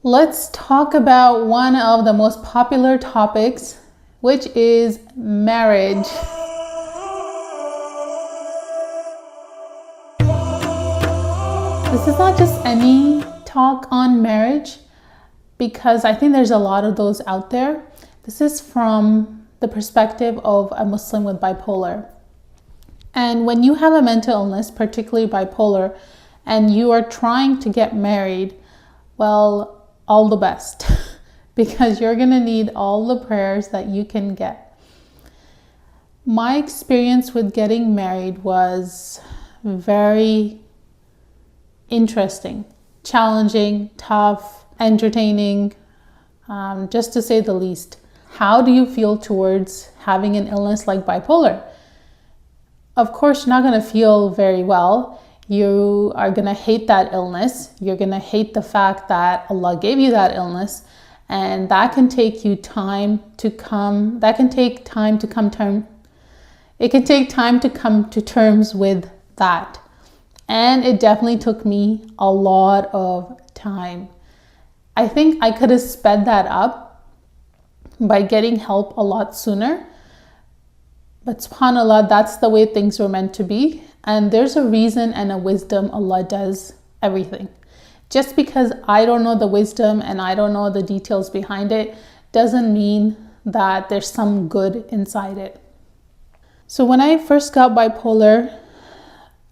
Let's talk about one of the most popular topics, which is marriage. This is not just any talk on marriage, because I think there's a lot of those out there. This is from the perspective of a Muslim with bipolar. And when you have a mental illness, particularly bipolar, and you are trying to get married, well, all the best, because you're going to need all the prayers that you can get. My experience with getting married was very interesting, challenging, tough, entertaining, just to say the least. How do you feel towards having an illness like bipolar? Of course, you're not going to feel very well. You are going to hate that illness. You're going to hate the fact that Allah gave you that illness, and that can take you time to come. It can take time to come to terms with that. And it definitely took me a lot of time. I think I could have sped that up by getting help a lot sooner. But subhanAllah, that's the way things were meant to be. And there's a reason and a wisdom Allah does everything. Just because I don't know the wisdom and I don't know the details behind it doesn't mean that there's some good inside it. So when I first got bipolar,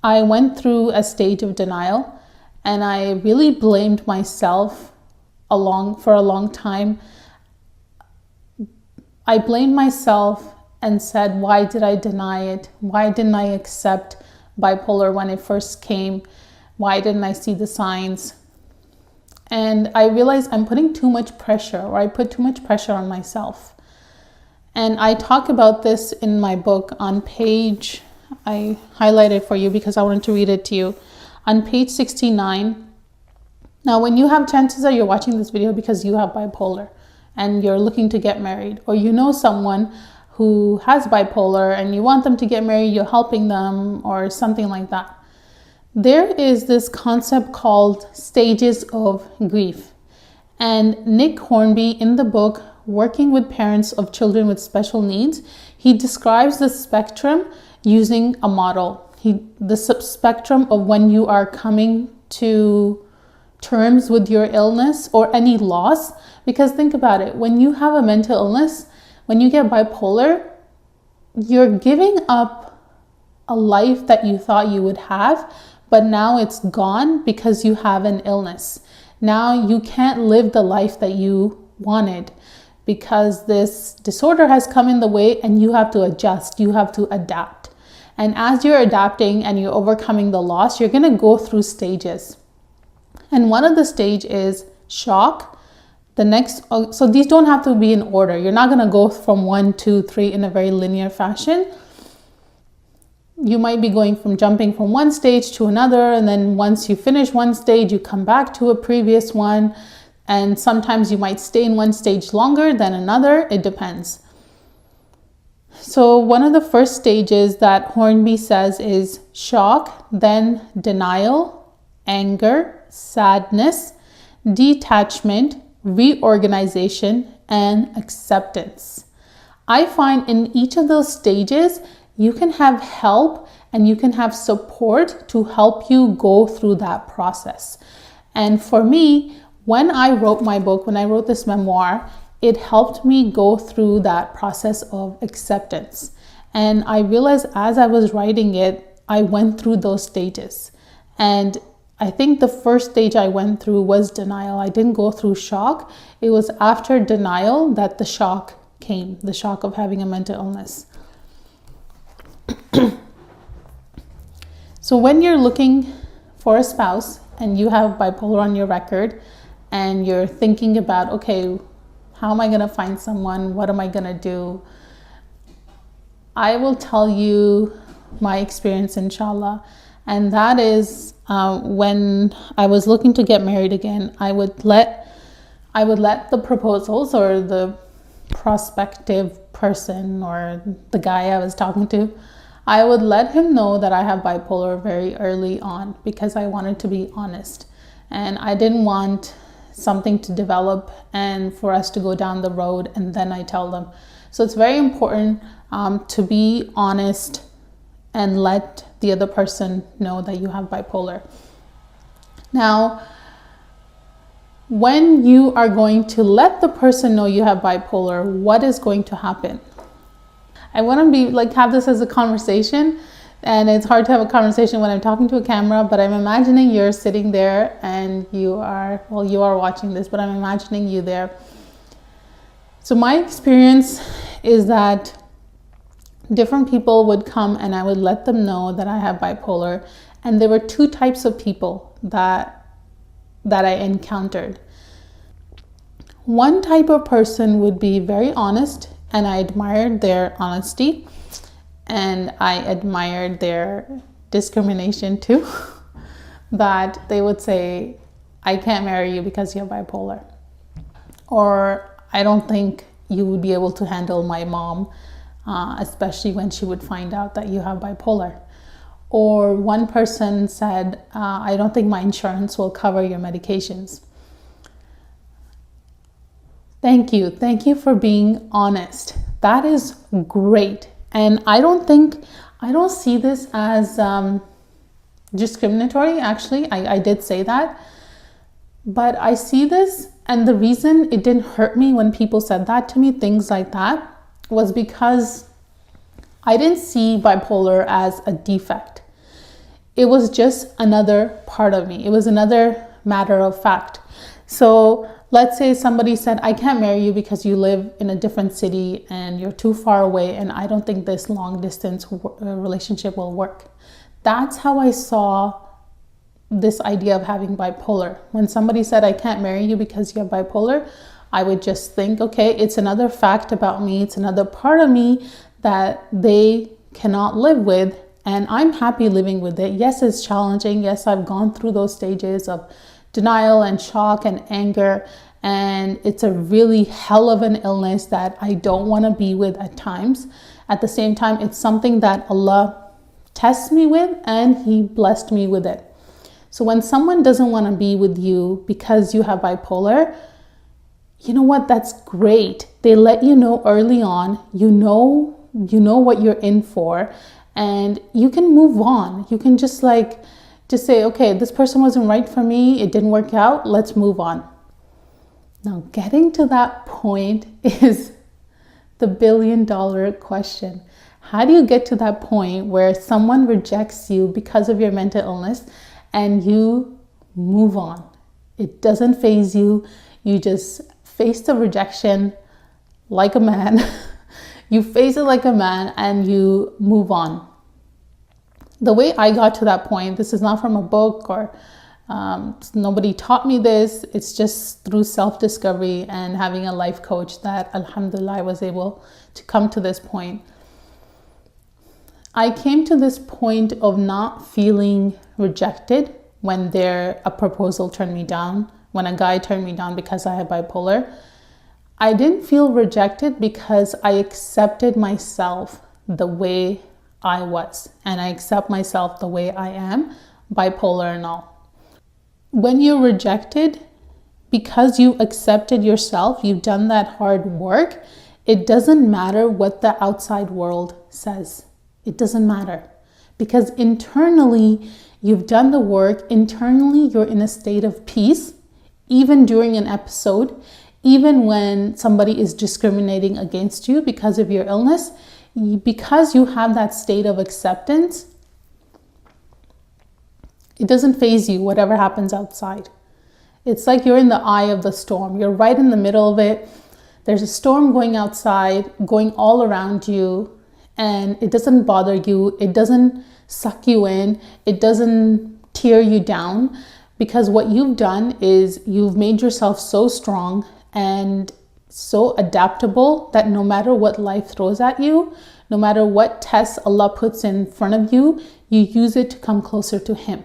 I went through a stage of denial, and I really blamed myself for a long time. I blamed myself and said, why did I deny it? Why didn't I accept bipolar when it first came? Why didn't I see the signs? And I realized I'm putting too much pressure, or I put too much pressure on myself. And I talk about this in my book on page, I highlighted for you because I wanted to read it to you. On page 69. Now, when you have chances that you're watching this video because you have bipolar and you're looking to get married, or you know someone who has bipolar and you want them to get married, you're helping them or something like that. There is this concept called stages of grief. And Nick Hornby, in the book, Working with Parents of Children with Special Needs, he describes the spectrum using a model. The spectrum of when you are coming to terms with your illness or any loss. Because think about it, when you have a mental illness, when you get bipolar, you're giving up a life that you thought you would have, but now it's gone because you have an illness. Now you can't live the life that you wanted because this disorder has come in the way, and you have to adjust, you have to adapt. And as you're adapting and you're overcoming the loss, you're going to go through stages. And one of the stage is shock. So these don't have to be in order. You're not going to go from 1, 2, 3 in a very linear fashion. You might be jumping from one stage to another, and then once you finish one stage, you come back to a previous one. And sometimes you might stay in one stage longer than another. It depends. So one of the first stages that Hornby says is shock, then denial, anger, sadness, detachment, reorganization, and acceptance. I find in each of those stages, you can have help and you can have support to help you go through that process. And for me, when I wrote my book, when I wrote this memoir, it helped me go through that process of acceptance. And I realized as I was writing it, I went through those stages. And I think the first stage I went through was denial. I didn't go through shock. It was after denial that the shock came, the shock of having a mental illness. So when you're looking for a spouse and you have bipolar on your record and you're thinking about, okay, how am I going to find someone? What am I going to do? I will tell you my experience, inshallah. And that is when I was looking to get married again, I would let the proposals or the prospective person or the guy I was talking to, I would let him know that I have bipolar very early on because I wanted to be honest. And I didn't want something to develop and for us to go down the road, and then I tell them. So it's very important to be honest and let the other person know that you have bipolar. Now, when you are going to let the person know you have bipolar, what is going to happen? I want to be like, have this as a conversation, and it's hard to have a conversation when I'm talking to a camera, but I'm imagining you're sitting there and you are watching this, but I'm imagining you there. So my experience is that different people would come and I would let them know that I have bipolar. And there were two types of people that I encountered. One type of person would be very honest, and I admired their honesty, and I admired their discrimination too. That they would say, I can't marry you because you have bipolar. Or I don't think you would be able to handle my mom, especially when she would find out that you have bipolar. Or one person said, I don't think my insurance will cover your medications. Thank you. Thank you for being honest. That is great. And I don't see this as discriminatory. Actually, I did say that. But I see this, and the reason it didn't hurt me when people said that to me, things like that, was because I didn't see bipolar as a defect. It was just another part of me. It was another matter of fact. So let's say somebody said, I can't marry you because you live in a different city and you're too far away, and I don't think this long distance relationship will work. That's how I saw this idea of having bipolar. When somebody said, I can't marry you because you have bipolar, I would just think, okay, it's another fact about me. It's another part of me that they cannot live with, and I'm happy living with it. Yes, it's challenging. Yes, I've gone through those stages of denial and shock and anger, and it's a really hell of an illness that I don't want to be with at times. At the same time, it's something that Allah tests me with, and He blessed me with it. So when someone doesn't want to be with you because you have bipolar, you know what? That's great. They let you know early on. You know what you're in for, and you can move on. You can just say, okay, this person wasn't right for me. It didn't work out. Let's move on. Now, getting to that point is the billion-dollar question. How do you get to that point where someone rejects you because of your mental illness and you move on? It doesn't faze you. You just face the rejection like a man. You face it like a man and you move on. The way I got to that point, this is not from a book or nobody taught me this. It's just through self-discovery and having a life coach that, alhamdulillah, I was able to come to this point. I came to this point of not feeling rejected when a proposal turned me down, when a guy turned me down because I have bipolar. I didn't feel rejected because I accepted myself the way I was, and I accept myself the way I am, bipolar and all. When you're rejected, because you accepted yourself, you've done that hard work, it doesn't matter what the outside world says. It doesn't matter, because internally you've done the work. Internally you're in a state of peace, even during an episode, even when somebody is discriminating against you because of your illness. Because you have that state of acceptance, it doesn't faze you, whatever happens outside. It's like you're in the eye of the storm. You're right in the middle of it. There's a storm going outside, going all around you, and it doesn't bother you. It doesn't suck you in. It doesn't tear you down, because what you've done is you've made yourself so strong and so adaptable that no matter what life throws at you, no matter what tests Allah puts in front of you, you use it to come closer to Him.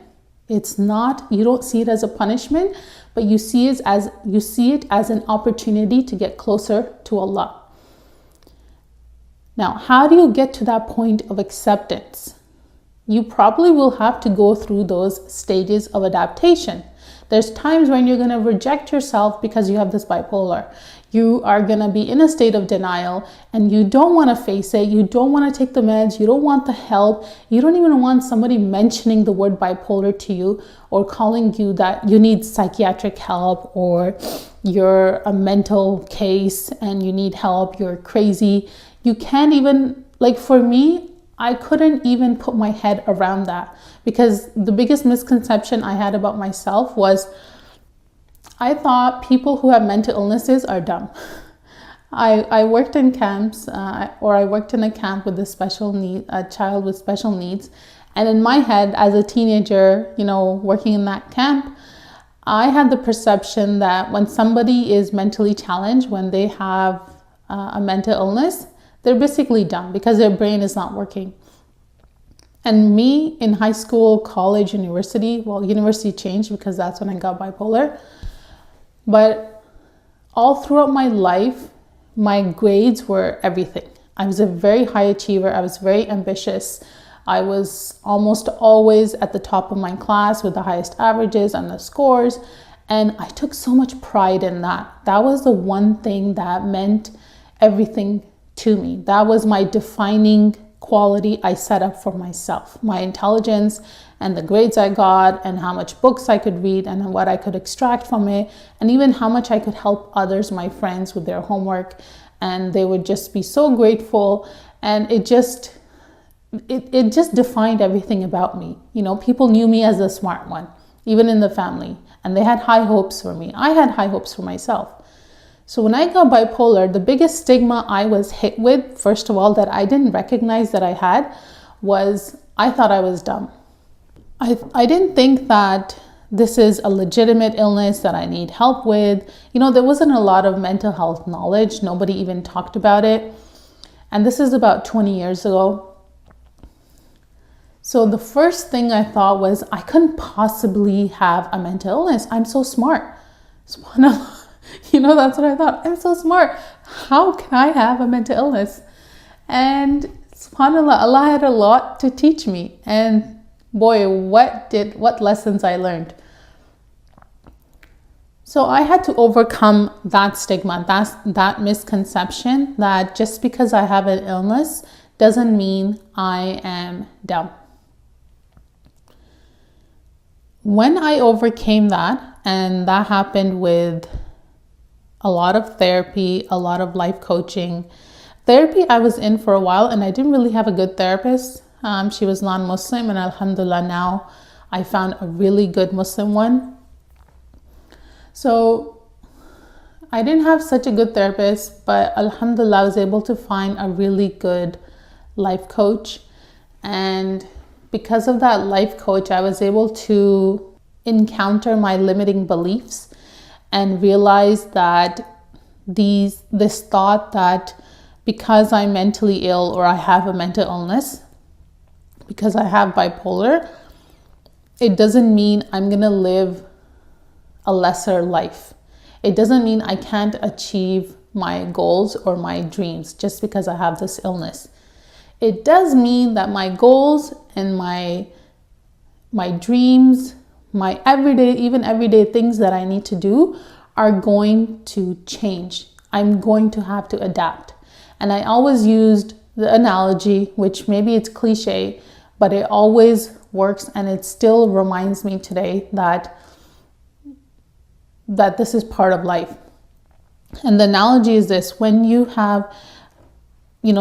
It's not, you don't see it as a punishment, but you see it as an opportunity to get closer to Allah. Now, how do you get to that point of acceptance? You probably will have to go through those stages of adaptation, There's times when you're going to reject yourself because you have this bipolar. You are going to be in a state of denial and you don't want to face it. You don't want to take the meds. You don't want the help. You don't even want somebody mentioning the word bipolar to you or calling you that you need psychiatric help or you're a mental case and you need help. You're crazy. You can't even, like for me, I couldn't even put my head around that because the biggest misconception I had about myself was I thought people who have mental illnesses are dumb. I worked in camps or I worked in a camp with a child with special needs. And in my head as a teenager, working in that camp, I had the perception that when somebody is mentally challenged, when they have a mental illness, they're basically dumb because their brain is not working. And me in high school, college, university changed because that's when I got bipolar. But all throughout my life, my grades were everything. I was a very high achiever. I was very ambitious. I was almost always at the top of my class with the highest averages and the scores. And I took so much pride in that. That was the one thing that meant everything to me. That was my defining quality I set up for myself. My intelligence and the grades I got and how much books I could read and what I could extract from it and even how much I could help others, my friends, with their homework, and they would just be so grateful. And it just defined everything about me. People knew me as the smart one, even in the family, and they had high hopes for me. I had high hopes for myself. So when I got bipolar, the biggest stigma I was hit with, first of all, that I didn't recognize that I had, was I thought I was dumb. I didn't think that this is a legitimate illness that I need help with. There wasn't a lot of mental health knowledge. Nobody even talked about it. And this is about 20 years ago. So the first thing I thought was, I couldn't possibly have a mental illness. I'm so smart. SubhanAllah. That's what I thought. I'm so smart. How can I have a mental illness? And SubhanAllah, Allah had a lot to teach me. And boy, what lessons I learned. So I had to overcome that stigma, that misconception that just because I have an illness doesn't mean I am dumb. When I overcame that, and that happened with a lot of therapy, a lot of life coaching. Therapy I was in for a while and I didn't really have a good therapist. She was non-Muslim, and alhamdulillah now I found a really good Muslim one. So I didn't have such a good therapist, but alhamdulillah I was able to find a really good life coach. And because of that life coach, I was able to encounter my limiting beliefs and realize that this thought that because I'm mentally ill or I have a mental illness, because I have bipolar, it doesn't mean I'm gonna live a lesser life. It doesn't mean I can't achieve my goals or my dreams just because I have this illness. It does mean that my goals and my dreams, my everyday things that I need to do are going to change. I'm going to have to adapt. And I always used the analogy, which maybe it's cliche, but it always works, and it still reminds me today that this is part of life. And the analogy is this: when you have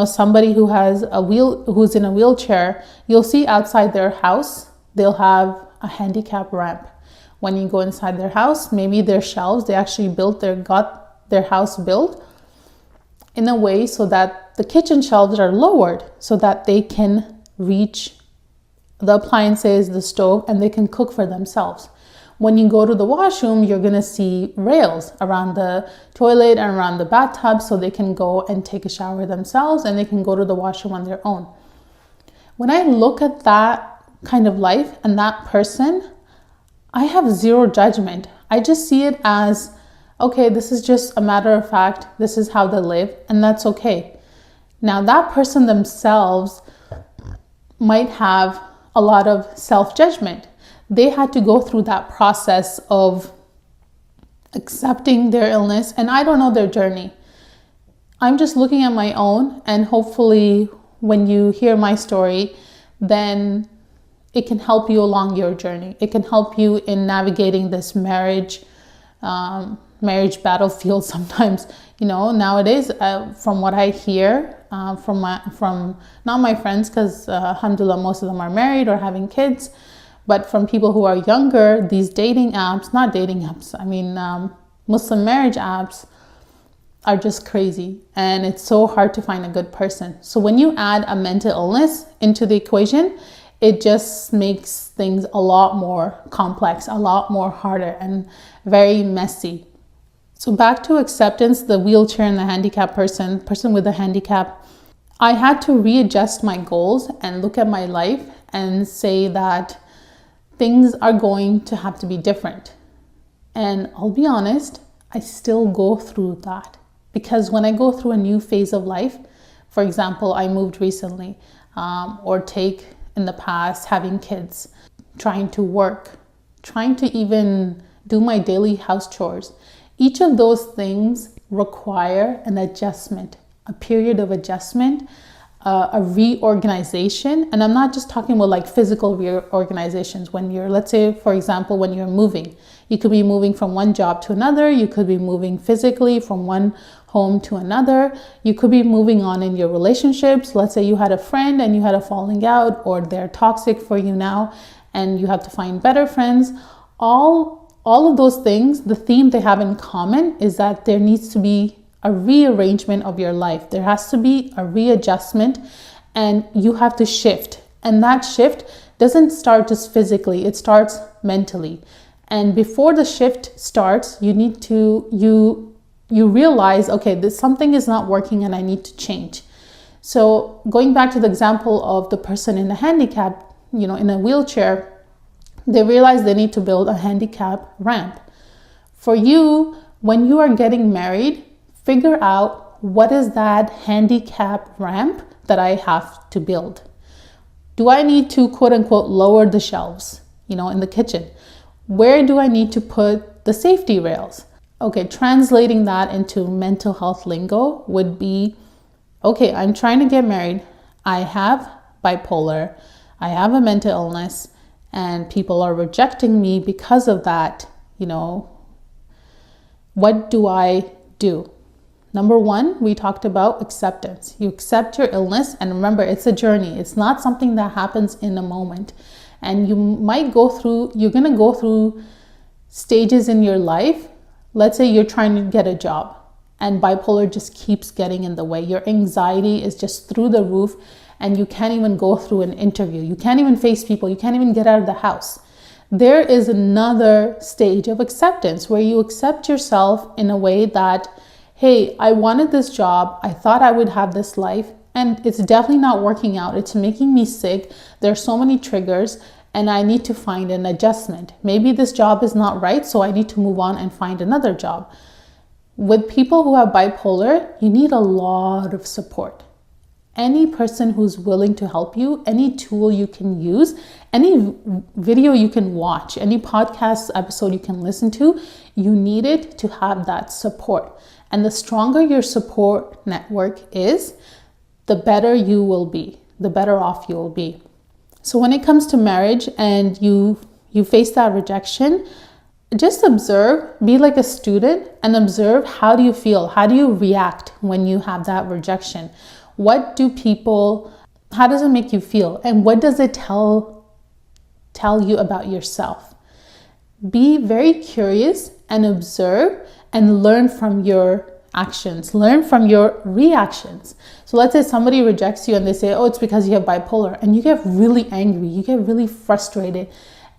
somebody who's in a wheelchair, you'll see outside their house they'll have a handicap ramp. When you go inside their house, maybe their shelves, they actually got their house built in a way so that the kitchen shelves are lowered so that they can reach the appliances, the stove, and they can cook for themselves. When you go to the washroom, you're going to see rails around the toilet and around the bathtub so they can go and take a shower themselves and they can go to the washroom on their own. When I look at that kind of life and that person, I have zero judgment. I just see it as, okay, this is just a matter of fact. This is how they live, and that's okay. Now, that person themselves might have a lot of self-judgment. they had to go through that process of accepting their illness, and I don't know their journey. I'm just looking at my own, and hopefully when you hear my story, then it can help you along your journey. It can help you in navigating this marriage battlefield sometimes. Nowadays, from what I hear from not my friends, because alhamdulillah, most of them are married or having kids, but from people who are younger, these Muslim marriage apps are just crazy, and it's so hard to find a good person. So when you add a mental illness into the equation, it just makes things a lot more complex, a lot more harder, and very messy. So back to acceptance, the wheelchair and the handicapped person with a handicap, I had to readjust my goals and look at my life and say that things are going to have to be different. And I'll be honest, I still go through that. Because when I go through a new phase of life, for example, I moved recently, or take in the past having kids, trying to work, trying to even do my daily house chores. Each of those things require an adjustment, a period of adjustment, a reorganization. And I'm not just talking about like physical reorganizations. When you're, let's say, for example, when you're moving, you could be moving from one job to another. You could be moving physically from one home to another. You could be moving on in your relationships. Let's say you had a friend and you had a falling out, or they're toxic for you now and you have to find better friends. All of those things, the theme they have in common is that there needs to be a rearrangement of your life. There has to be a readjustment, and you have to shift. And that shift doesn't start just physically, it starts mentally. And before the shift starts, you need to, you realize, okay, something is not working and I need to change. So going back to the example of the person in a handicap, in a wheelchair, they realize they need to build a handicap ramp. For you, when you are getting married, figure out what is that handicap ramp that I have to build. Do I need to quote unquote lower the shelves, in the kitchen? Where do I need to put the safety rails? Okay, translating that into mental health lingo would be, okay, I'm trying to get married. I have bipolar. I have a mental illness, and people are rejecting me because of that. What do I do? Number one, we talked about acceptance. You accept your illness, and remember, it's a journey. It's not something that happens in a moment. And you're going to go through stages in your life. Let's say you're trying to get a job and bipolar just keeps getting in the way. Your anxiety is just through the roof, and you can't even go through an interview. You can't even face people. You can't even get out of the house. There is another stage of acceptance where you accept yourself in a way that, hey, I wanted this job. I thought I would have this life, and it's definitely not working out. It's making me sick. There's so many triggers, and I need to find an adjustment. Maybe this job is not right, so I need to move on and find another job. With people who have bipolar, you need a lot of support. Any person who's willing to help you, any tool you can use, any video you can watch, any podcast episode you can listen to, you need it to have that support. And the stronger your support network is, the better you will be, the better off you will be. So when it comes to marriage and you face that rejection, just observe, be like a student and observe, how do you feel? How do you react when you have that rejection? How does it make you feel? And what does it tell you about yourself? Be very curious and observe and learn from your actions, learn from your reactions. So let's say somebody rejects you and they say, oh, it's because you have bipolar, and you get really angry, you get really frustrated,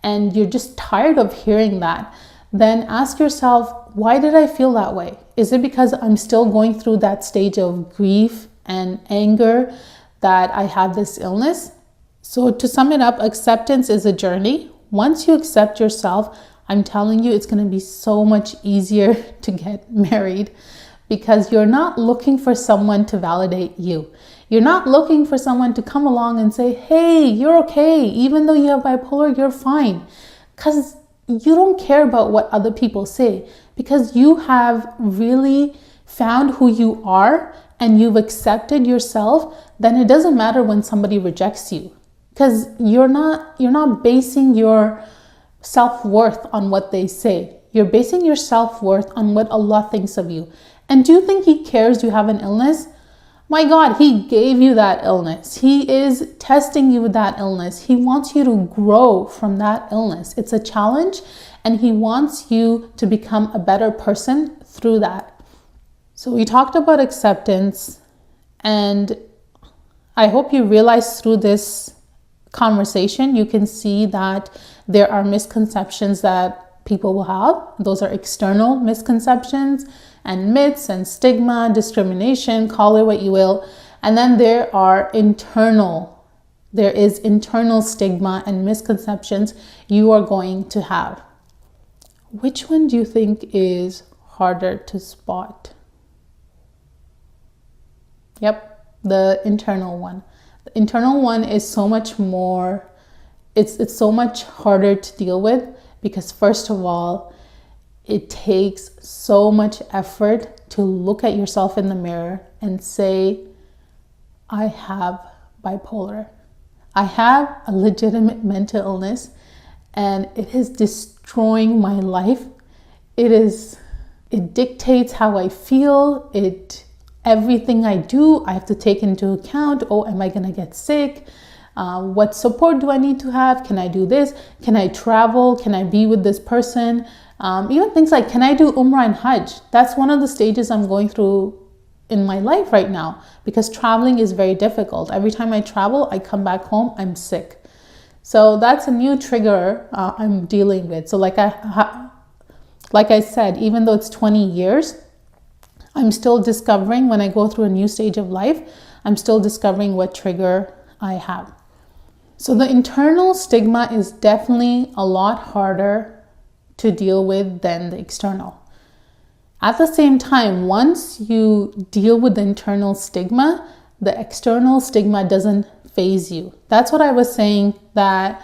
and you're just tired of hearing that. Then ask yourself, why did I feel that way? Is it because I'm still going through that stage of grief and anger that I have this illness? So to sum it up, acceptance is a journey. Once you accept yourself, I'm telling you, it's going to be so much easier to get married, because you're not looking for someone to validate you. You're not looking for someone to come along and say, hey, you're okay. Even though you have bipolar, you're fine. because you don't care about what other people say, because you have really found who you are and you've accepted yourself. Then it doesn't matter when somebody rejects you, because you're not basing your self-worth on what they say. You're basing your self-worth on what Allah thinks of you. And do you think He cares you have an illness? My God, He gave you that illness. He is testing you with that illness. He wants you to grow from that illness. It's a challenge, and He wants you to become a better person through that. So we talked about acceptance, and I hope you realize through this conversation, you can see that there are misconceptions that people will have. Those are external misconceptions and myths and stigma, discrimination, call it what you will. And then there is internal stigma and misconceptions you are going to have. Which one do you think is harder to spot? Yep, the internal one. The internal one is so much more, it's so much harder to deal with, because first of all, it takes so much effort to look at yourself in the mirror and say, I have bipolar. I have a legitimate mental illness, and it is destroying my life. It dictates how I feel. Everything I do, I have to take into account. Oh, am I going to get sick? What support do I need to have? Can I do this? Can I travel? Can I be with this person? Even things like, can I do Umrah and Hajj? That's one of the stages I'm going through in my life right now, because traveling is very difficult. Every time I travel, I come back home, I'm sick. So that's a new trigger I'm dealing with. So like I said, even though it's 20 years, I'm still discovering, when I go through a new stage of life, I'm still discovering what trigger I have. So the internal stigma is definitely a lot harder to deal with than the external. At the same time, once you deal with the internal stigma, the external stigma doesn't faze you. That's what I was saying, that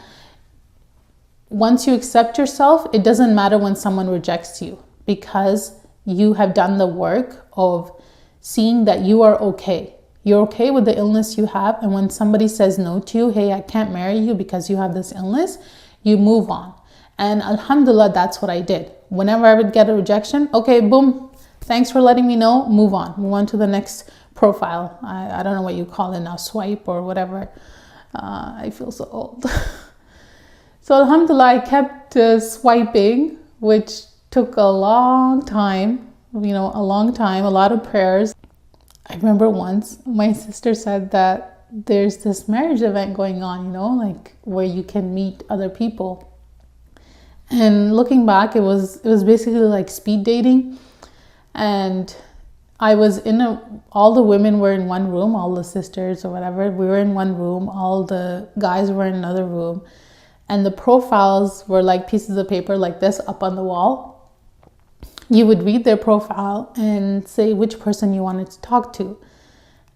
once you accept yourself, it doesn't matter when someone rejects you, because you have done the work of seeing that you are okay. You're okay with the illness you have, and when somebody says no to you, hey, I can't marry you because you have this illness, you move on. And alhamdulillah, that's what I did. Whenever I would get a rejection, okay, boom, thanks for letting me know, move on to the next profile. I don't know what you call it now, swipe or whatever. I feel so old. So alhamdulillah, I kept swiping, which took a long time, a lot of prayers. I remember once my sister said that there's this marriage event going on, like where you can meet other people. And looking back, it was basically like speed dating. And I was all the women were in one room, all the sisters or whatever, we were in one room, all the guys were in another room. And the profiles were like pieces of paper like this up on the wall. You would read their profile and say which person you wanted to talk to.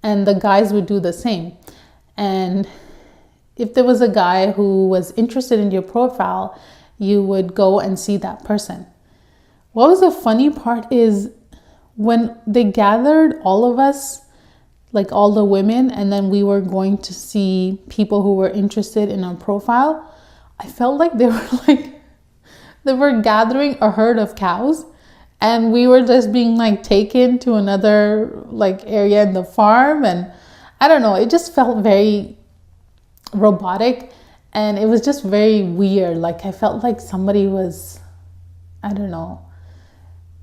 And the guys would do the same. And if there was a guy who was interested in your profile, you would go and see that person. What was the funny part is when they gathered all of us, like all the women, and then we were going to see people who were interested in our profile, I felt like they were gathering a herd of cows, and we were just being like taken to another like area in the farm. And I don't know, it just felt very robotic. And it was just very weird. Like I felt like somebody was, I don't know.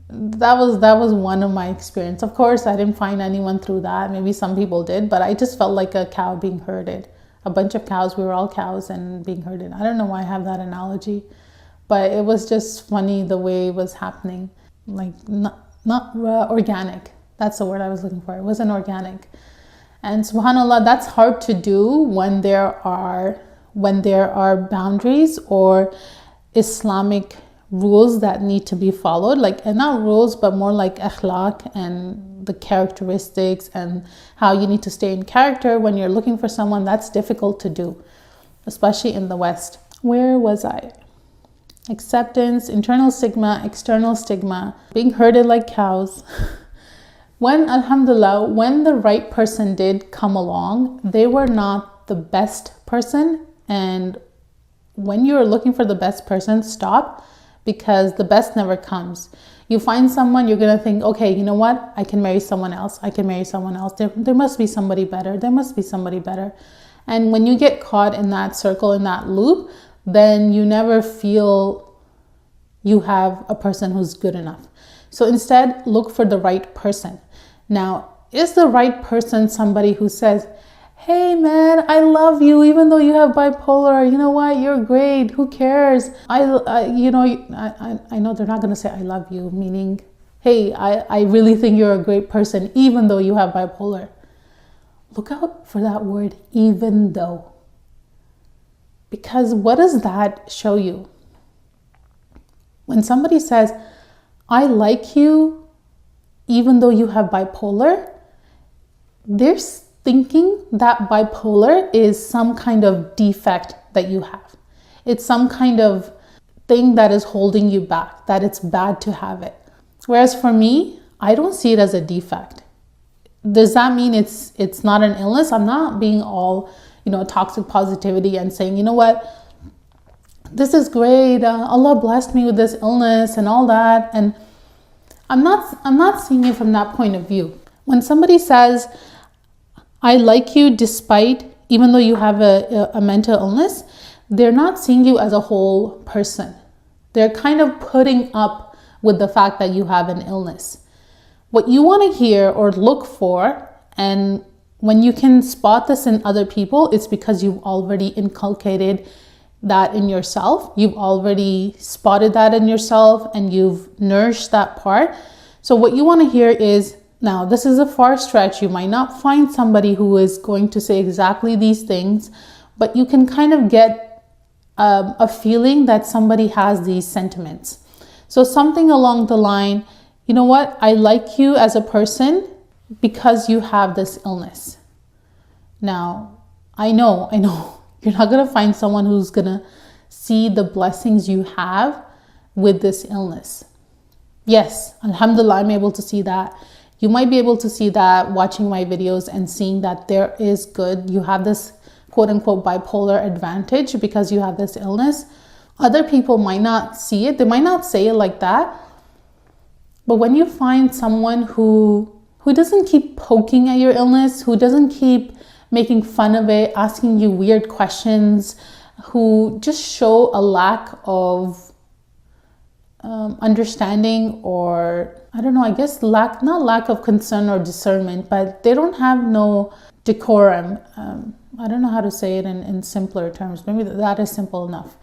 That was one of my experience. Of course, I didn't find anyone through that. Maybe some people did, but I just felt like a cow being herded. A bunch of cows. We were all cows and being herded. I don't know why I have that analogy, but it was just funny the way it was happening. Like not organic. That's the word I was looking for. It wasn't organic. And subhanAllah, that's hard to do when there are boundaries or Islamic rules that need to be followed, and not rules, but more like akhlaq and the characteristics and how you need to stay in character when you're looking for someone. That's difficult to do, especially in the West. Where was I? acceptance, internal stigma, external stigma, being herded like cows. When, alhamdulillah, when the right person did come along, they were not the best person. And when you're looking for the best person, stop, because the best never comes. You find someone, you're going to think, okay, you know what? I can marry someone else. I can marry someone else. There must be somebody better. There must be somebody better. And when you get caught in that circle, in that loop, then you never feel you have a person who's good enough. So instead, look for the right person. Now, is the right person somebody who says, hey man, I love you even though you have bipolar, you know what, you're great, who cares? I know they're not going to say I love you, meaning, hey, I really think you're a great person even though you have bipolar. Look out for that word, even though. Because what does that show you? When somebody says, I like you even though you have bipolar, they're thinking that bipolar is some kind of defect that you have. It's some kind of thing that is holding you back, that it's bad to have it. Whereas for me, I don't see it as a defect. Does that mean it's not an illness? I'm not being all, toxic positivity and saying, you know what, this is great. Allah blessed me with this illness and all that. And I'm not seeing it from that point of view. When somebody says, I like you despite, even though you have a mental illness, they're not seeing you as a whole person. They're kind of putting up with the fact that you have an illness. What you want to hear or look for, and when you can spot this in other people, it's because you've already inculcated that in yourself. You've already spotted that in yourself and you've nourished that part. So what you want to hear is, now, this is a far stretch. You might not find somebody who is going to say exactly these things, but you can kind of get a feeling that somebody has these sentiments. So something along the line, you know what? I like you as a person because you have this illness. Now, I know, you're not going to find someone who's going to see the blessings you have with this illness. Yes, alhamdulillah, I'm able to see that. You might be able to see that watching my videos and seeing that there is good. You have this quote unquote bipolar advantage because you have this illness. Other people might not see it. They might not say it like that. But when you find someone who doesn't keep poking at your illness, who doesn't keep making fun of it, asking you weird questions, who just show a lack of understanding, or I don't know, I guess not lack of concern or discernment, but they don't have no decorum. I don't know how to say it in simpler terms. Maybe that is simple enough.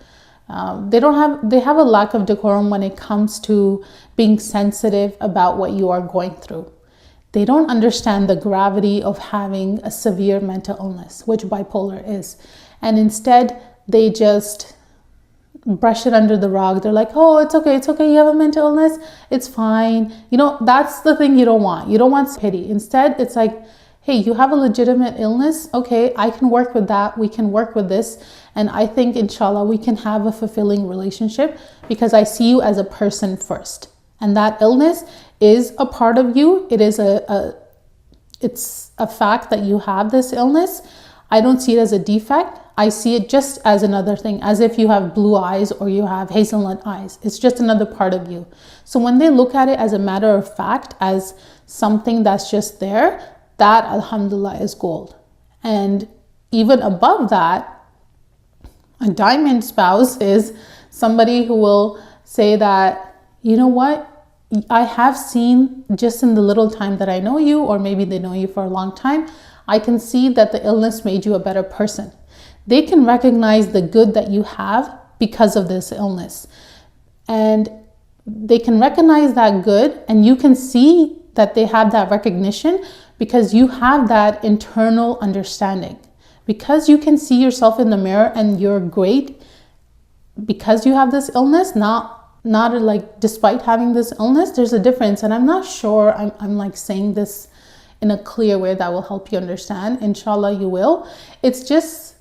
They have a lack of decorum when it comes to being sensitive about what you are going through. They don't understand the gravity of having a severe mental illness, which bipolar is. And instead, they just brush it under the rug. They're like, oh, it's okay. You have a mental illness. It's fine. That's the thing you don't want. You don't want pity. Instead, it's like, hey, you have a legitimate illness. Okay, I can work with that. We can work with this. And I think, inshallah, we can have a fulfilling relationship because I see you as a person first. And that illness is a part of you. It is it's a fact that you have this illness. I don't see it as a defect. I see it just as another thing, as if you have blue eyes or you have hazelnut eyes. It's just another part of you. So when they look at it as a matter of fact, as something that's just there, that, alhamdulillah, is gold. And even above that, a diamond spouse is somebody who will say that, you know what? I have seen just in the little time that I know you, or maybe they know you for a long time, I can see that the illness made you a better person. They can recognize the good that you have because of this illness. And they can recognize that good, and you can see that they have that recognition because you have that internal understanding. Because you can see yourself in the mirror and you're great because you have this illness, not like despite having this illness. There's a difference, and I'm not sure I'm like saying this in a clear way that will help you understand. Inshallah, you will. It's just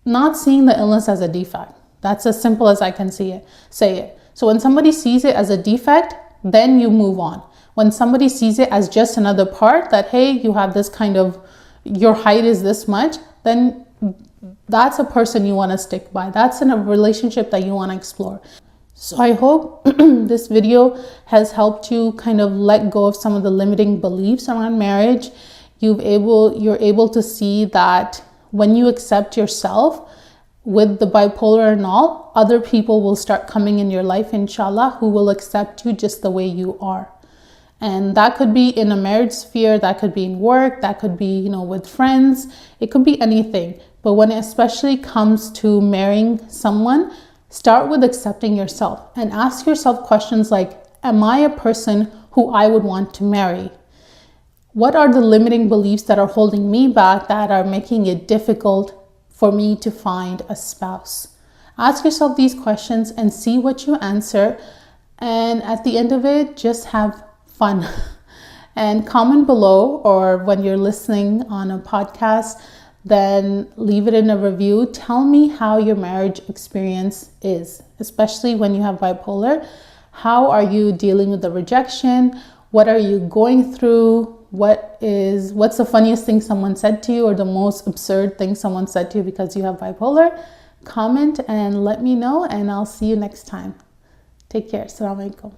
not seeing the illness as a defect. That's as simple as I can say it. So when somebody sees it as a defect, then you move on. When somebody sees it as just another part, that, hey, you have this kind of, your height is this much, then that's a person you want to stick by. That's in a relationship that you want to explore. So I hope this video has helped you kind of let go of some of the limiting beliefs around marriage. You're able to see that when you accept yourself with the bipolar and all, other people will start coming in your life, inshallah, who will accept you just the way you are. And that could be in a marriage sphere, that could be in work, that could be, with friends, it could be anything. But when it especially comes to marrying someone, start with accepting yourself and ask yourself questions like, am I a person who I would want to marry? What are the limiting beliefs that are holding me back, that are making it difficult for me to find a spouse? Ask yourself these questions and see what you answer. And at the end of it, just have fun. And comment below, or when you're listening on a podcast, then leave it in a review. Tell me how your marriage experience is, especially when you have bipolar. How are you dealing with the rejection? What are you going through? What's the funniest thing someone said to you, or the most absurd thing someone said to you because you have bipolar? Comment and let me know, and I'll see you next time. Take care. Assalamu alaikum.